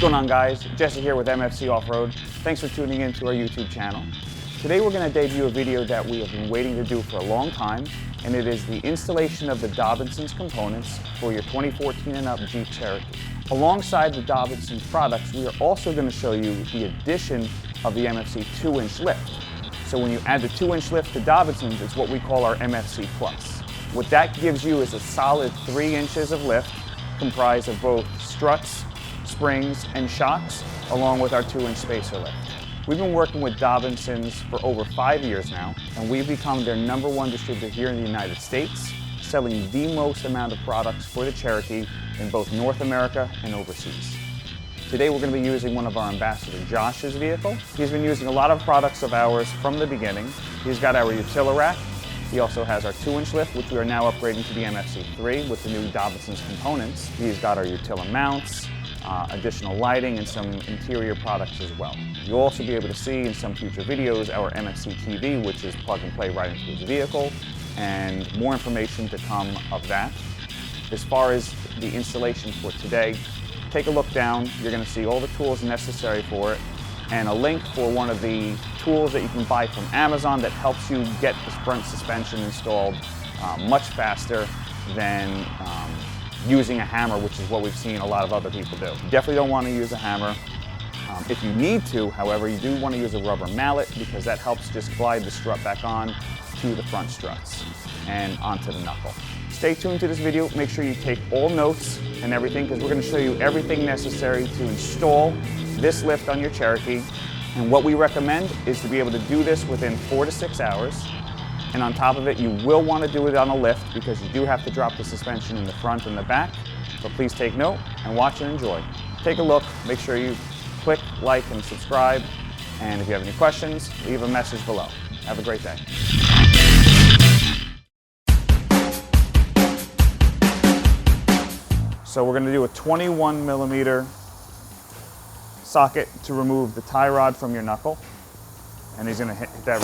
going on, guys? Jesse here with MFC Offroad. Thanks for tuning in to our YouTube channel. Today we're going to debut a video that we have been waiting to do for a long time, and it is the installation of the Dobinson's components for your 2014 and up Jeep Cherokee. Alongside the Dobinson products, we are also going to show you the addition of the MFC 2-inch lift. So when you add the 2-inch lift to Dobinson's, it's what we call our MFC Plus. What that gives you is a solid 3 inches of lift, comprised of both struts, springs, and shocks, along with our 2-inch spacer lift. We've been working with Dobinson's for over 5 years now, and we've become their #1 distributor here in the United States, selling the most amount of products for the Cherokee in both North America and overseas. Today we're going to be using one of our ambassador Josh's vehicle. He's been using a lot of products of ours from the beginning. He's got our Utila rack. He also has our 2-inch lift, which we are now upgrading to the MFC 3 with the new Dobinson's components. He's got our Utila mounts, additional lighting, and some interior products as well. You'll also be able to see in some future videos our MFC TV, which is plug and play right into his vehicle, and more information to come of that. As far as the installation for today, take a look down. You're going to see all the tools necessary for it, and a link for one of the tools that you can buy from Amazon that helps you get the front suspension installed much faster than using a hammer, which is what we've seen a lot of other people do. You definitely don't want to use a hammer. If you need to, however, you do want to use a rubber mallet because that helps just glide the strut back on to the front struts and onto the knuckle. Stay tuned to this video. Make sure you take all notes and everything because we're going to show you everything necessary to install this lift on your Cherokee. And what we recommend is to be able to do this within 4 to 6 hours. And on top of it, you will want to do it on a lift because you do have to drop the suspension in the front and the back. But please take note and watch and enjoy. Take a look, make sure you click, like, and subscribe. And if you have any questions, leave a message below. Have a great day. So we're going to do a 21mm socket to remove the tie rod from your knuckle. And he's going to hit that.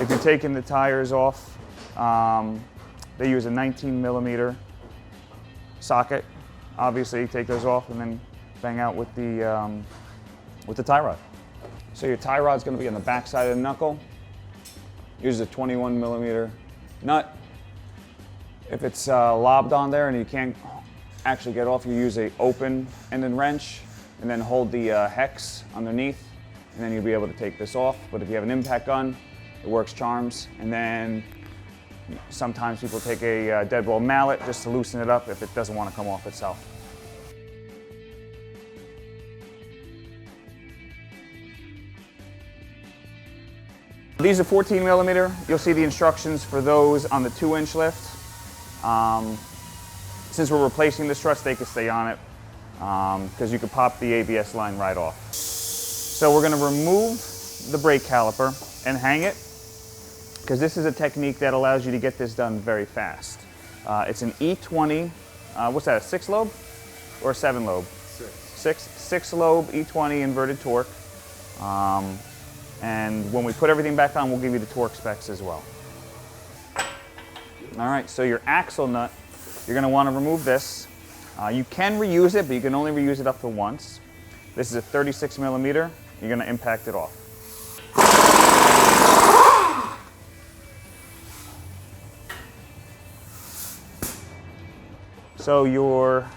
If you're taking the tires off, they use a 19mm socket. Obviously, you take those off and then bang out with the tie rod. So your tie rod's going to be on the back side of the knuckle. Use a 21mm nut. If it's lobbed on there and you can't actually get off, you use a open-ended wrench and then hold the hex underneath, and then you'll be able to take this off. But if you have an impact gun, it works charms. And then sometimes people take a deadbolt mallet just to loosen it up if it doesn't want to come off itself. These are 14mm. You'll see the instructions for those on the 2-inch lift. Since we're replacing the struts, they can stay on it because you could pop the ABS line right off. So we're going to remove the brake caliper and hang it, because this is a technique that allows you to get this done very fast. It's an E20, what's that, a 6-lobe or a 7-lobe? 6-lobe E20 inverted torque. And when we put everything back on, we'll give you the torque specs as well. All right, so your axle nut, you're going to want to remove this. You can reuse it, but you can only reuse it up to once. This is a 36mm. You're going to impact it off. So your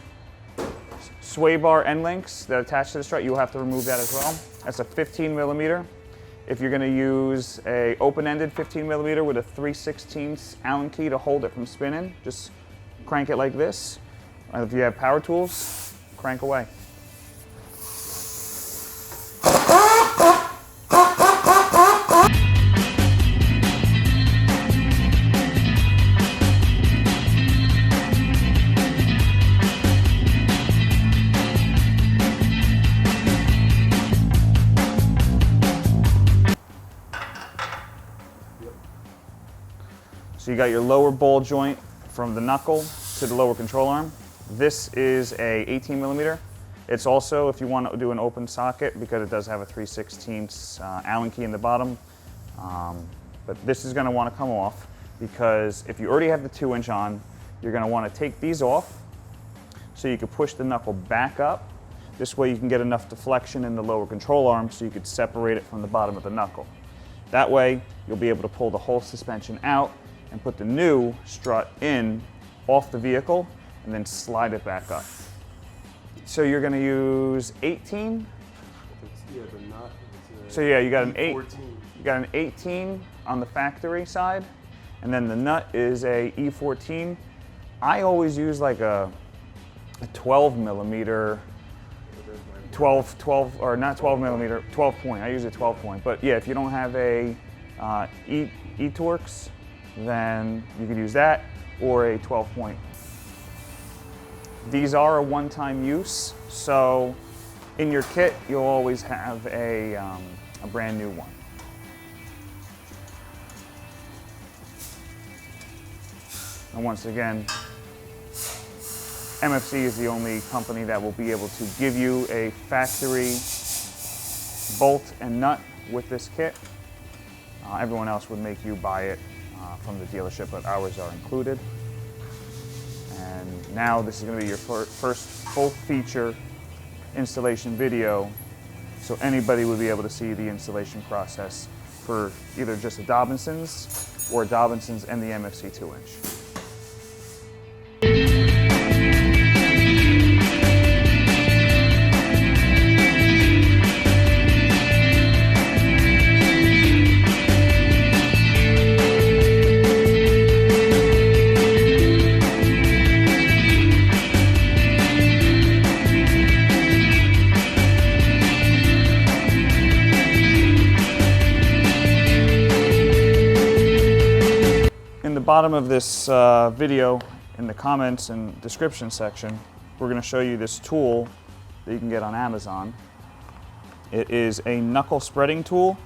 sway bar end links that attach to the strut, you'll have to remove that as well. That's a 15mm. If you're going to use a open-ended 15mm with a 3/16 Allen key to hold it from spinning, just crank it like this. If you have power tools, crank away. So you got your lower ball joint from the knuckle to the lower control arm. This is a 18mm. It's also, if you want to do an open socket, because it does have a 3/16 Allen key in the bottom, but this is going to want to come off. because if you already have the 2-inch on, you're going to want to take these off so you can push the knuckle back up. This way you can get enough deflection in the lower control arm so you could separate it from the bottom of the knuckle. That way you'll be able to pull the whole suspension out and put the new strut in off the vehicle and then slide it back up. So you're going to use 18? Yeah, the nut. So yeah, you got an 14. You got an 18 on the factory side, and then the nut is a E14. I always use like a 12 millimeter, 12 or not 12 millimeter, 12 point. I use a 12 point. But yeah, if you don't have a E-Torx, then you could use that or a 12 point. These are a one-time use, so in your kit you'll always have a brand new one. And once again, MFC is the only company that will be able to give you a factory bolt and nut with this kit. Everyone else would make you buy it from the dealership, but ours are included. And now this is going to be your first full feature installation video, so anybody would be able to see the installation process for either just a Dobinson's or Dobinson's and the MFC 2-inch. In the bottom of this video, in the comments and description section, we're going to show you this tool that you can get on Amazon. It is a knuckle spreading tool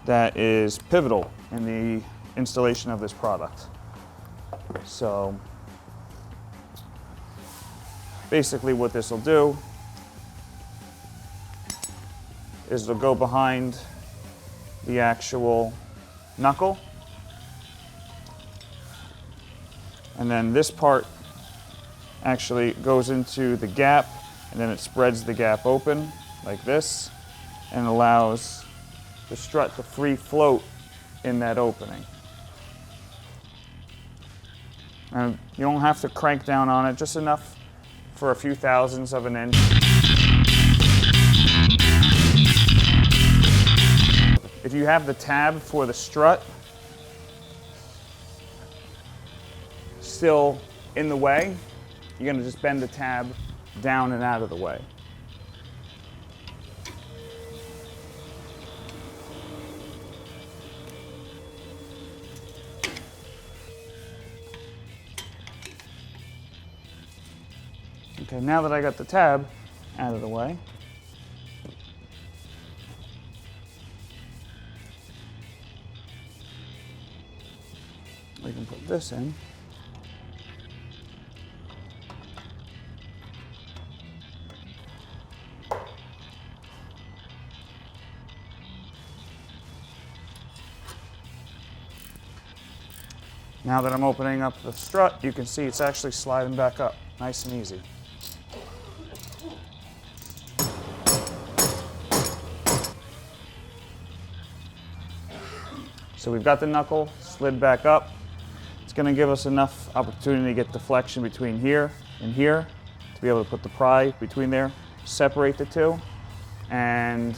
that is pivotal in the installation of this product. So basically what this will do is it'll go behind the actual knuckle, and then this part actually goes into the gap, and then it spreads the gap open like this and allows the strut to free float in that opening. And you don't have to crank down on it, just enough for a few thousandths of an inch. If you have the tab for the strut still in the way, you're going to just bend the tab down and out of the way. Okay, now that I got the tab out of the way, we can put this in. Now that I'm opening up the strut, you can see it's actually sliding back up, nice and easy. So we've got the knuckle slid back up. It's going to give us enough opportunity to get deflection between here and here to be able to put the pry between there, separate the two, and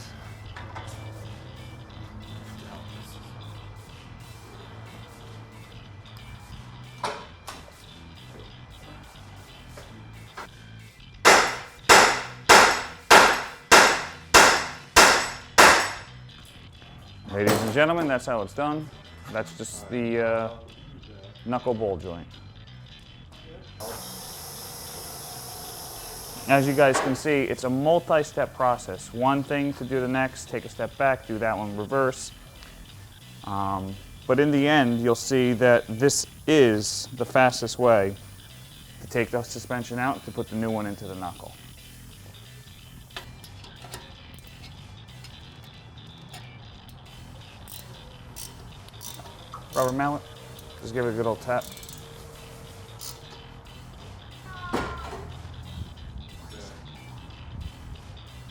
ladies and gentlemen, that's how it's done. That's just the knuckle ball joint. As you guys can see, it's a multi-step process. One thing to do the next, take a step back, do that one reverse. But in the end, you'll see that this is the fastest way to take the suspension out to put the new one into the knuckle. Rubber mallet. Just give it a good old tap.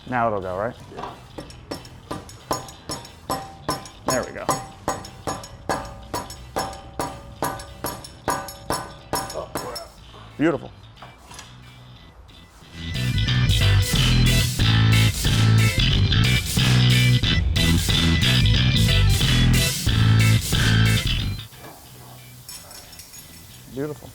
Now it'll go, right? Yeah. There we go. Oh, wow. Beautiful. Beautiful.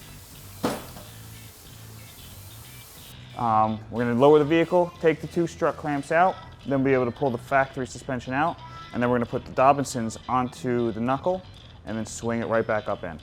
We're going to lower the vehicle, take the 2 strut clamps out, then be able to pull the factory suspension out, and then we're going to put the Dobinsons onto the knuckle and then swing it right back up in.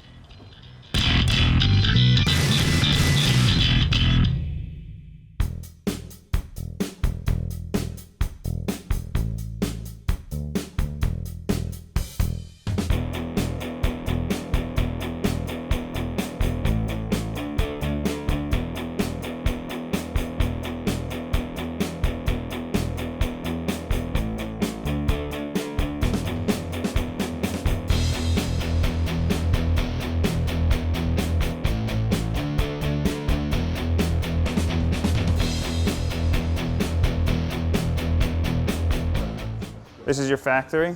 This is your factory.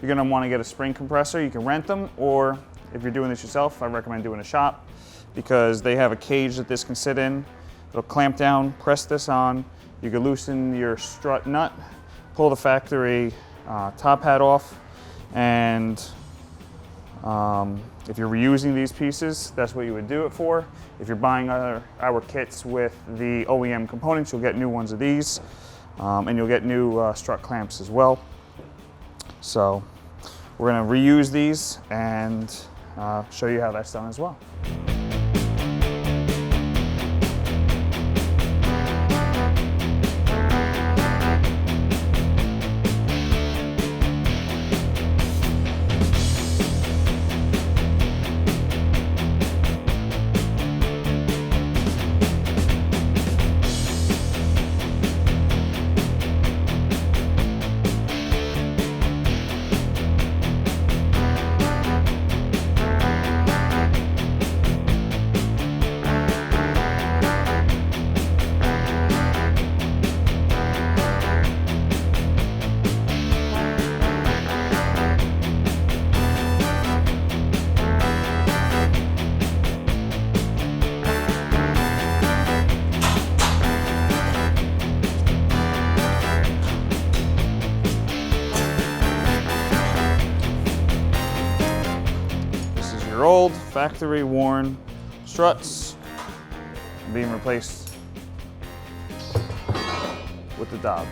You're going to want to get a spring compressor. You can rent them, or if you're doing this yourself, I recommend doing a shop because they have a cage that this can sit in. It'll clamp down, press this on. You can loosen your strut nut, pull the factory top hat off, and if you're reusing these pieces, that's what you would do it for. If you're buying our kits with the OEM components, you'll get new ones of these. And you'll get new strut clamps as well. So we're going to reuse these and show you how that's done as well. Your old factory worn struts being replaced with the Dobbs.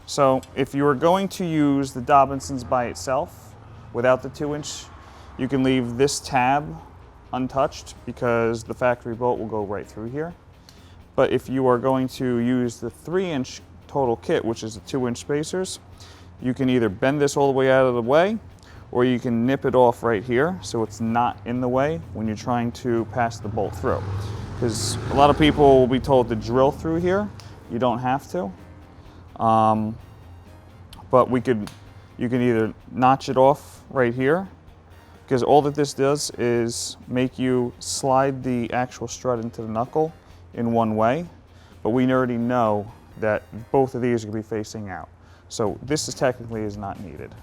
So if you are going to use the Dobinsons by itself, without the 2-inch, you can leave this tab untouched because the factory bolt will go right through here. But if you are going to use the 3-inch total kit, which is the 2-inch spacers, you can either bend this all the way out of the way, or you can nip it off right here so it's not in the way when you're trying to pass the bolt through. Because a lot of people will be told to drill through here. You don't have to. But you can either notch it off right here, because all that this does is make you slide the actual strut into the knuckle in one way, but we already know that both of these are going to be facing out. So this is technically is not needed.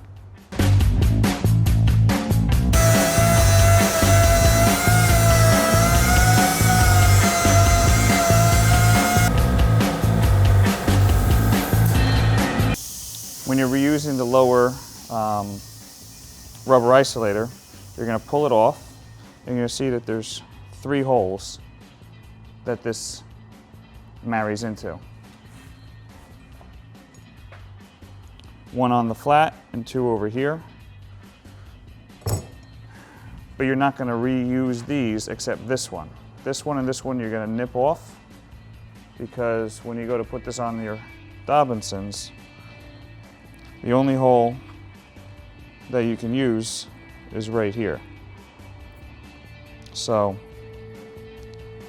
When you're reusing the lower rubber isolator, you're going to pull it off, and you're going to see that there's 3 holes that this marries into. One on the flat and 2 over here. But you're not going to reuse these except this one. This one and this one you're going to nip off, because when you go to put this on your Dobinsons, The only hole that you can use is right here. So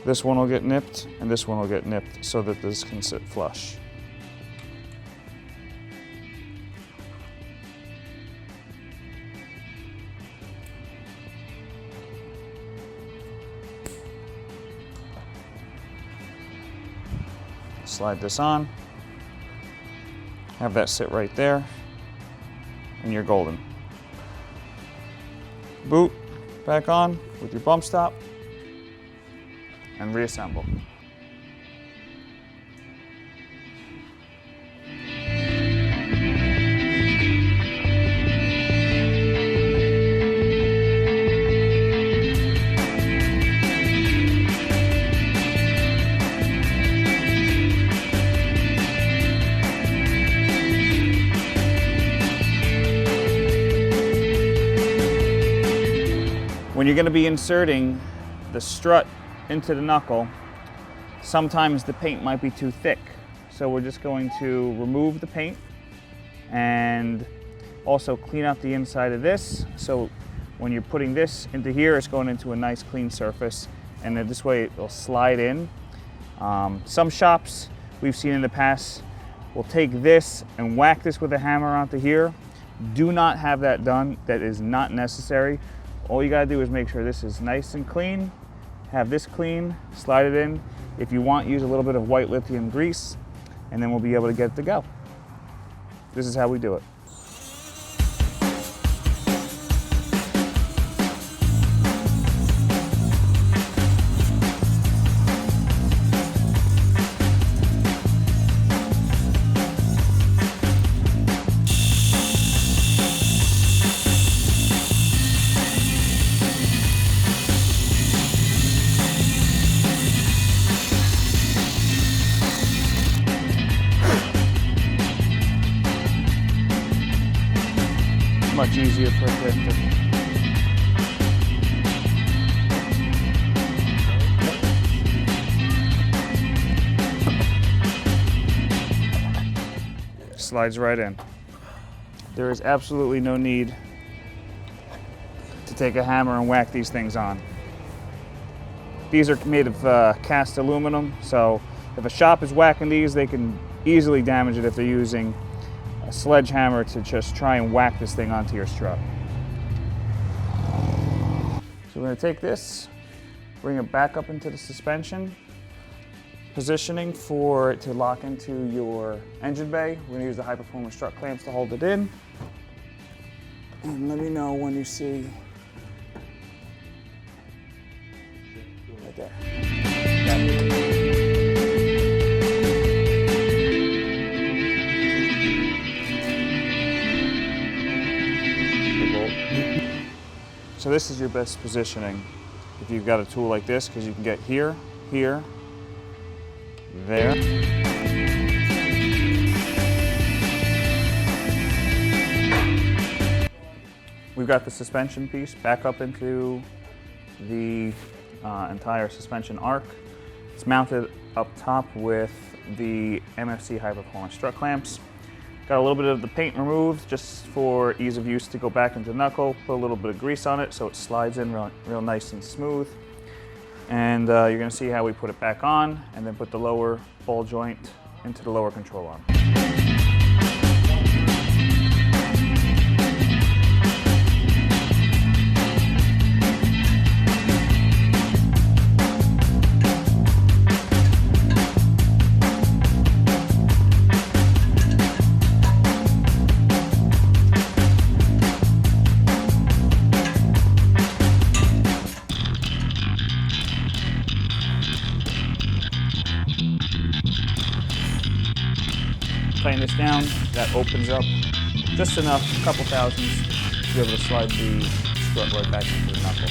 this one will get nipped and this one will get nipped so that this can sit flush. Slide this on, have that sit right there, and you're golden. Boot back on with your bump stop and reassemble. When you're going to be inserting the strut into the knuckle, sometimes the paint might be too thick. So we're just going to remove the paint and also clean out the inside of this. So when you're putting this into here, it's going into a nice clean surface, and then this way it'll slide in. Some shops we've seen in the past will take this and whack this with a hammer onto here. Do not have that done. That is not necessary. All you gotta do is make sure this is nice and clean, have this clean, slide it in. If you want, use a little bit of white lithium grease, and then we'll be able to get it to go. This is how we do it. Much easier for it to slides right in. There is absolutely no need to take a hammer and whack these things on. These are made of cast aluminum, so if a shop is whacking these, they can easily damage it if they're using a sledgehammer to just try and whack this thing onto your strut. So we're going to take this, bring it back up into the suspension, positioning for it to lock into your engine bay. We're going to use the high performance strut clamps to hold it in. And let me know when you see right there. So this is your best positioning if you've got a tool like this, because you can get here, here, there. We've got the suspension piece back up into the entire suspension arc. It's mounted up top with the MFC high performance strut clamps. Got a little bit of the paint removed just for ease of use to go back into the knuckle. Put a little bit of grease on it so it slides in real nice and smooth. And you're going to see how we put it back on and then put the lower ball joint into the lower control arm. Playing this down, that opens up just enough, a couple thousandths, to be able to slide the strut right back into the knuckle.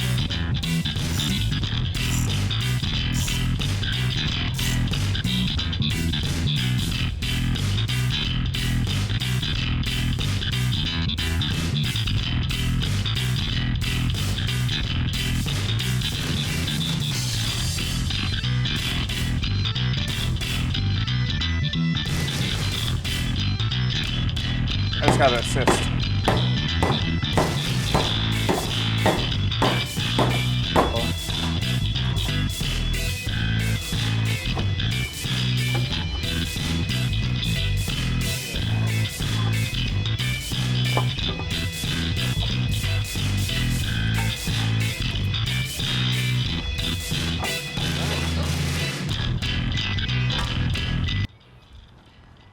As got to assist.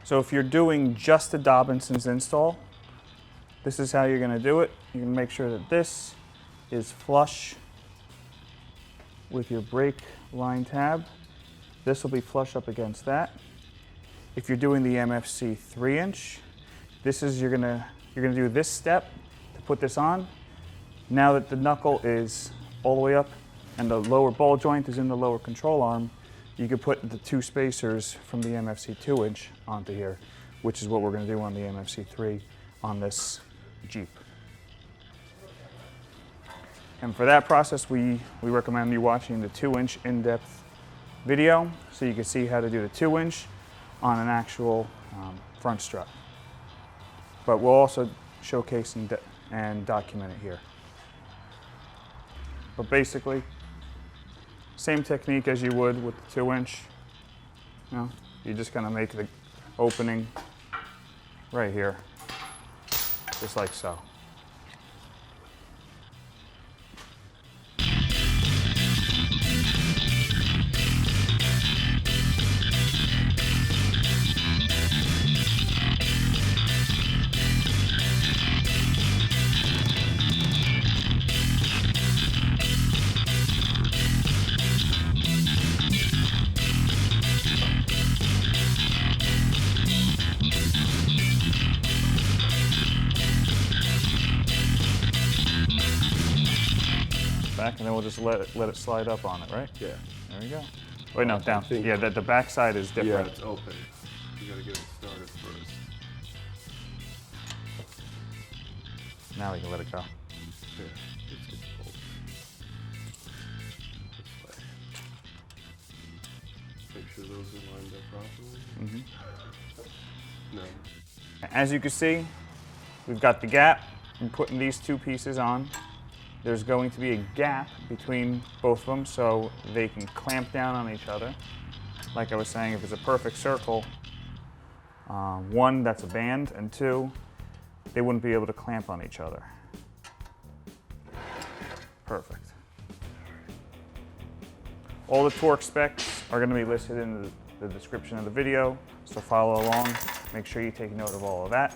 So if you're doing just the Dobinson's install, this is how you're going to do it. You're going to make sure that this is flush with your brake line tab. This will be flush up against that. If you're doing the MFC 3-inch, this is you're gonna do this step to put this on. Now that the knuckle is all the way up and the lower ball joint is in the lower control arm, you could put the 2 spacers from the MFC 2-inch onto here, which is what we're going to do on the MFC 3 on this Jeep. And for that process, we recommend you watching the 2-inch in-depth video so you can see how to do the 2-inch on an actual front strut. But we'll also showcase and document it here. But basically, same technique as you would with the 2-inch. You know, you're just going to make the opening right here, just like so. Back, and then we'll just let it slide up on it, right? Yeah. There we go. Wait, no, down. Yeah, the back side is different. Yeah, it's open. You gotta get it started first. Now we can let it go. Yeah, let's get the bolts. This way. Make sure those are lined up properly. No. As you can see, we've got the gap. I'm putting these 2 pieces on. There's going to be a gap between both of them so they can clamp down on each other. Like I was saying, if it's a perfect circle, 1, that's a band, and 2, they wouldn't be able to clamp on each other. Perfect. All the torque specs are going to be listed in the description of the video, so follow along. Make sure you take note of all of that.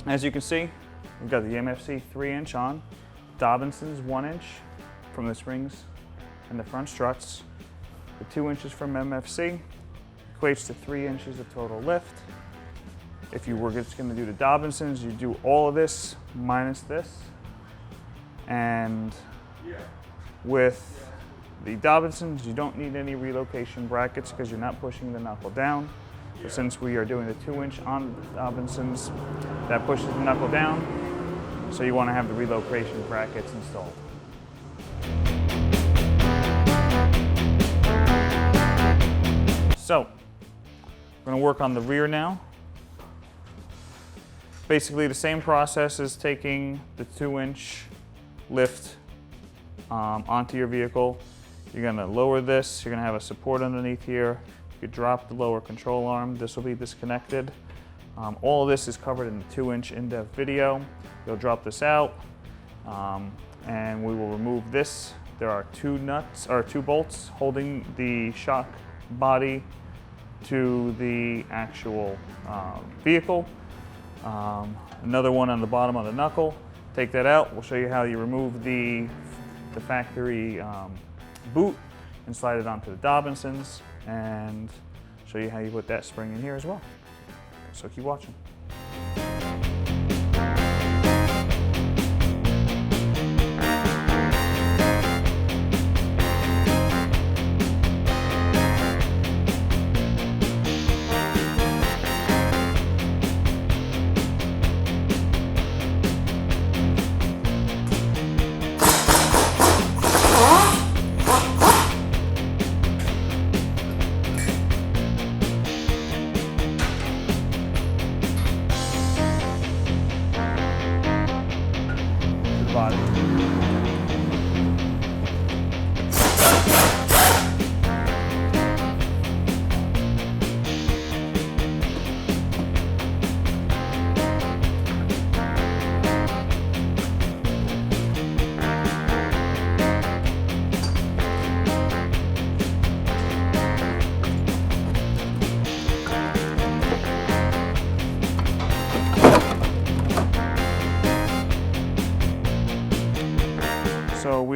As you can see, we've got the MFC 3-inch on, Dobinson's 1-inch from the springs and the front struts, the 2 inches from MFC, equates to 3 inches of total lift. If you were just going to do the Dobinsons, you do all of this minus this. And with the Dobinsons, you don't need any relocation brackets because you're not pushing the knuckle down. But since we are doing the 2-inch on the Dobinsons, that pushes the knuckle down, so you want to have the relocation brackets installed. So, we're going to work on the rear now. Basically the same process as taking the 2-inch lift onto your vehicle. You're going to lower this, you're going to have a support underneath here. You drop the lower control arm, this will be disconnected. All of this is covered in the 2-inch in-depth video. You'll drop this out and we will remove this. There are 2 bolts holding the shock body to the actual vehicle. Another one on the bottom of the knuckle. Take that out. We'll show you how you remove the factory boot and slide it onto the Dobinsons, and show you how you put that spring in here as well. So keep watching.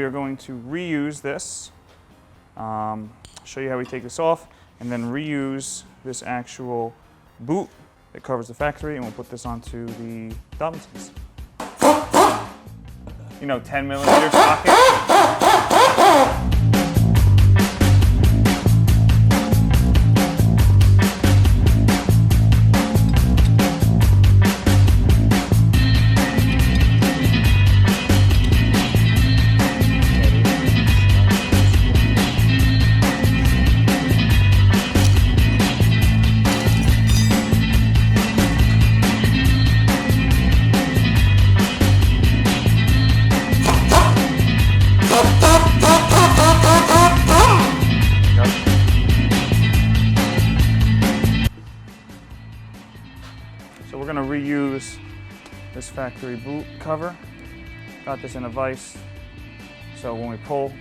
are going to reuse this. Show you how we take this off, and then reuse this actual boot that covers the factory, and we'll put this onto the Dobinsons. 10mm socket. So we're going to reuse this factory boot cover. Got this in a vise, so when we pull,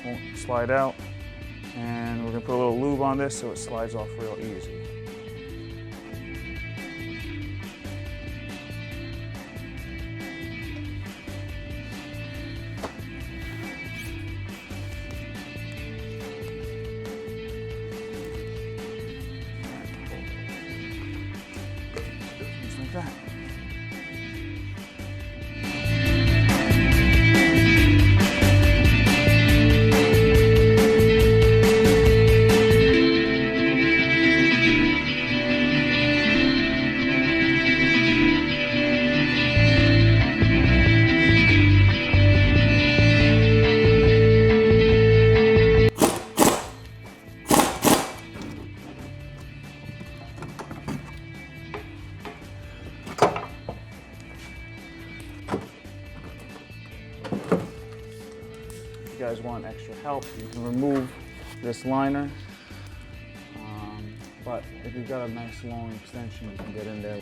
it won't slide out. And we're going to put a little lube on this so it slides off real easy. Just like that. If you guys want extra help, you can remove this liner. But if you've got a nice long extension, you can get in there.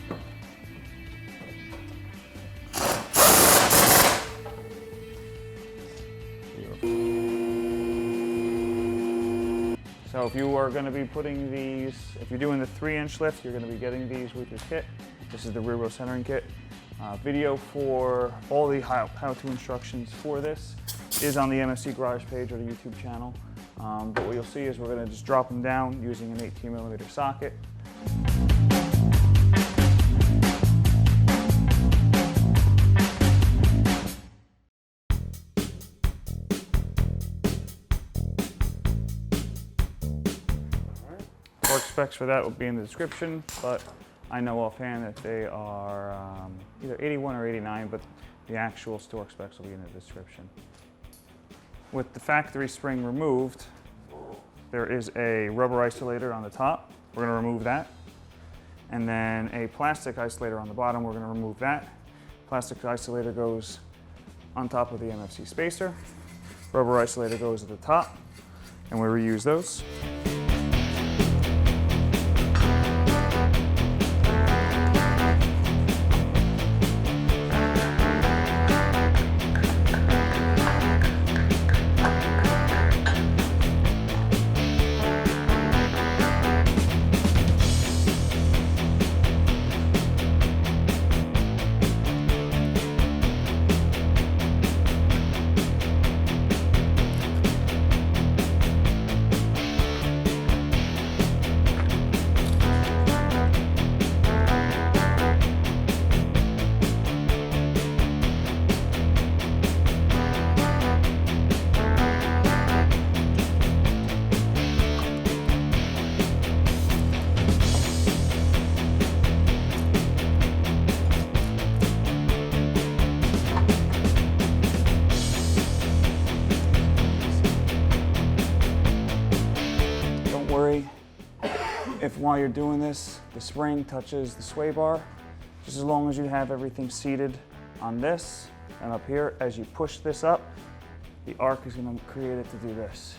So if you are going to be putting these, if you're doing the 3-inch lift, you're going to be getting these with your kit. This is the rear wheel centering kit. Video for all the how-to instructions for this is on the MFC Garage page or the YouTube channel. But what you'll see is we're going to just drop them down using an 18mm socket. Torque specs for that will be in the description, but I know offhand that they are either 81 or 89, but the actual torque specs will be in the description. With the factory spring removed, there is a rubber isolator on the top. We're going to remove that. And then a plastic isolator on the bottom, we're going to remove that. Plastic isolator goes on top of the MFC spacer. Rubber isolator goes at the top, and we reuse those. If while you're doing this, the spring touches the sway bar, just as long as you have everything seated on this and up here, as you push this up, the arc is going to create it to do this.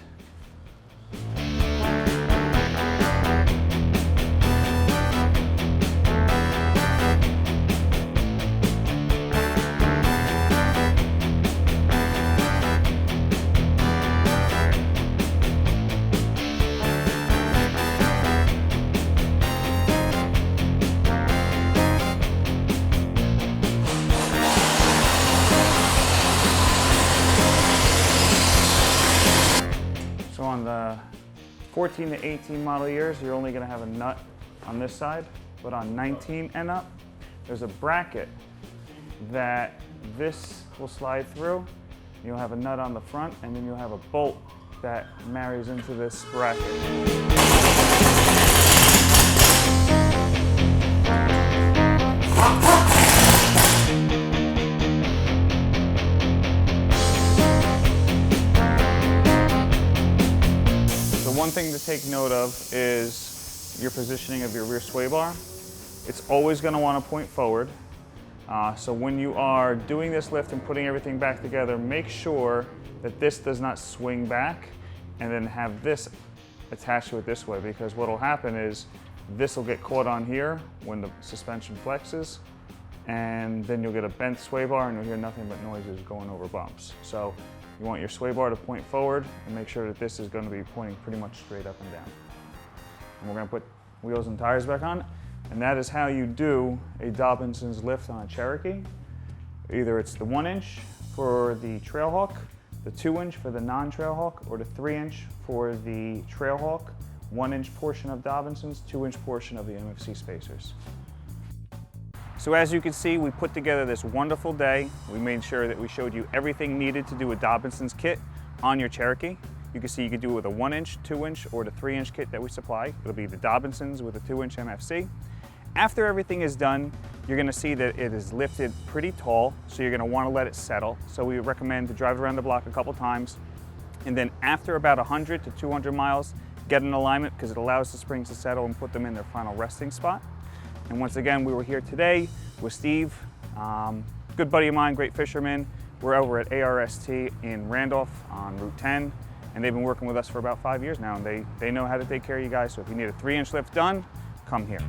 on the 14 to 18 model years, you're only going to have a nut on this side, but on 19 and up, there's a bracket that this will slide through. You'll have a nut on the front, and then you'll have a bolt that marries into this bracket. One thing to take note of is your positioning of your rear sway bar. It's always going to want to point forward. So when you are doing this lift and putting everything back together, make sure that this does not swing back and then have this attached to it this way, because what will happen is this will get caught on here when the suspension flexes, and then you'll get a bent sway bar and you'll hear nothing but noises going over bumps. So you want your sway bar to point forward and make sure that this is going to be pointing pretty much straight up and down. And we're going to put wheels and tires back on, and that is how you do a Dobinson's lift on a Cherokee. Either it's the 1-inch for the Trailhawk, the 2-inch for the non-Trailhawk, or the 3-inch for the Trailhawk, 1-inch portion of Dobinson's, 2-inch portion of the MFC spacers. So as you can see, we put together this wonderful day. We made sure that we showed you everything needed to do a Dobinson's kit on your Cherokee. You can see you can do it with a 1-inch, 2-inch, or the 3-inch kit that we supply. It'll be the Dobinson's with a 2-inch MFC. After everything is done, you're gonna see that it is lifted pretty tall, so you're gonna wanna let it settle. So we recommend to drive around the block a couple times, and then after about 100 to 200 miles, get an alignment, because it allows the springs to settle and put them in their final resting spot. And once again, we were here today with Steve, good buddy of mine, great fisherman. We're over at ARST in Randolph on Route 10, and they've been working with us for about 5 years now, and they know how to take care of you guys. So if you need a 3-inch lift done, come here.